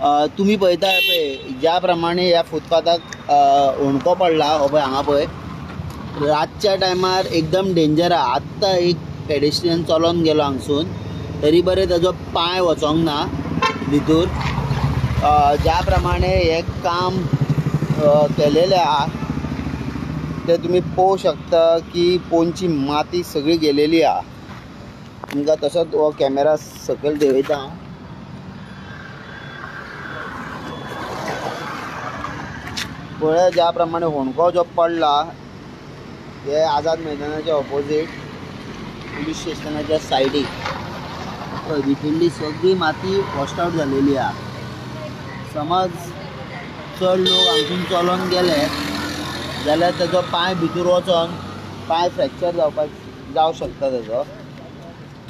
तुम्ही पळयता पळय ज्या प्रमाणे ह्या फुटपाथाक होणको पडला हो पळय हांगा पळय रातच्या टायमार एकदम डेंजर आहा। आत्तां एक पेडेस्ट्रियन चलोन गेलो हांगसून तरी बरें ताजो पांय वचोंक ना भितर। ज्या प्रमाणे हे काम केलेले आहा ते तुम्ही पळोवंक शकता की पोंदची माती सगळी गेलेली आहा। तुमकां तसोच हो कॅमेरा सकयल देंवयता हांव। पळय ज्या प्रमाणे होणको जो पडला हे आझाद मैदानाच्या ऑपोजीट पुलीस स्टेशनाच्या सायडीक भितरली सगळी माती वॉश आउट जालेली आहा। समज चड लोक हांगसून चलोन गेले जाल्यार ताजो पांय भितर वचोन पांय फ्रॅक्चर जावंक शकता ताजो।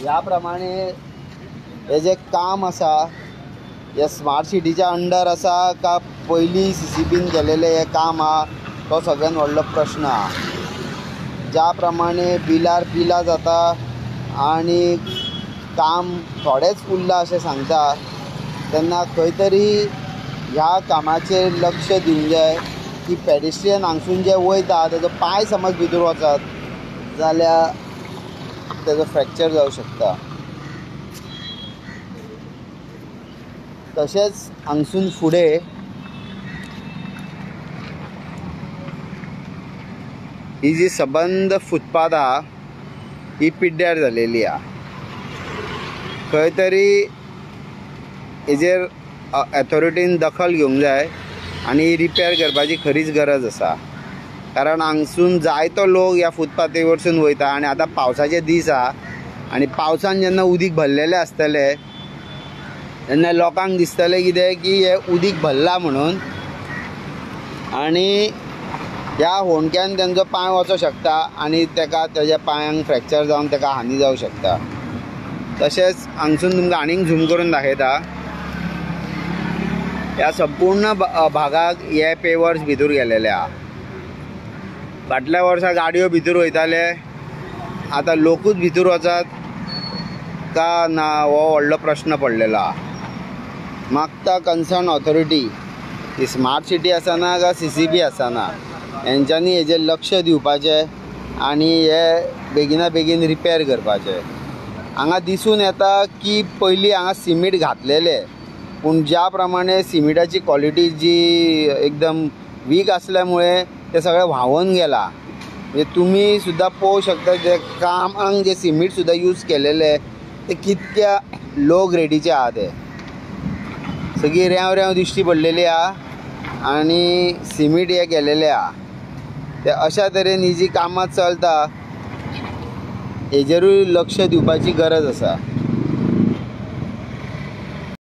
ह्या प्रमाणे हे जे काम आसा हे स्मार्ट सिटीच्या अंडर आसा का पयलीं CCBन केलेले हे काम आहा तो सगळ्यात व्हडलो प्रश्न आहा। ज्या प्रमाणे बिलां जाता आनी काम थोडेच उरलां अशें सांगता तेन्ना खंय तरी ह्या कामाचेर लक्ष दिवंक जाय की पेडेस्ट्रियन हांगसून जे वयता ताजो पांय समज भितर वचत जाल्यार ताजो फ्रॅक्चर जावंक शकता। तशेंच हांगसून फुडें ही जी सबंद फुटपाथ आहा ही पिड्ड्यार जालेली आहा। खंय तरी हेजेर ऑथॉरिटीन दखल घेवंक जाय आनी रिपेर करपाची खरीच गरज आसा। कारण हांगसून जायतो लोक ह्या फुटपाथी वरसून वयता आनी आतां पावसाचे दीस आहा आनी पावसान जेन्ना उदीक भरलेलें आसतलें तेन्ना लोकांक दिसतलें कितें की हे उदीक भरला म्हणून आनी ह्या होणक्यान तेंचो पांय वचोंक शकता आनी तेज्या पांयांक फ्रॅक्चर जावन ताका हानी जावंक शकता। तशेंच हांगसून तुमकां आनीक झूम करून दाखयता ह्या संपूर्ण भागाक हे पेवर्स भितर गेलेले आहा। फाटल्या वर्सा गाडयो भितर वयताले आतां लोकूच भितर वचत का ना हो व्हडलो प्रश्न पडलेलो आहा। मागता कन्सर्न ऑथॉरिटी ही स्मार्ट सिटी आसना का CCB आसना हेंच्यांनी हेजेर लक्ष दिवपाचें आनी हे बेगिना बेगीन रिपेर करपाचें। हांगा दिसून येता की पयलीं हांगा सिमीट घातलेले पूण ज्या प्रमाणे सिमिटाची क्वॉलिटी जी एकदम वीक आसल्यामुळे ते सगळें व्हांवून गेलां। म्हणजे तुमी सुद्दां पळोवंक शकता जे कामांक जे सिमीट सुद्दां यूज केलेले ते कितक्या लो ग्रेडीचे आहा। ते सगळी रेंव दिश्टी पडलेली आहा आनी सिमीट हे केलेले आहा। ते अशा तरेन ही जी कामां चलता हेजेरूय लक्ष दिवपाची गरज आसा।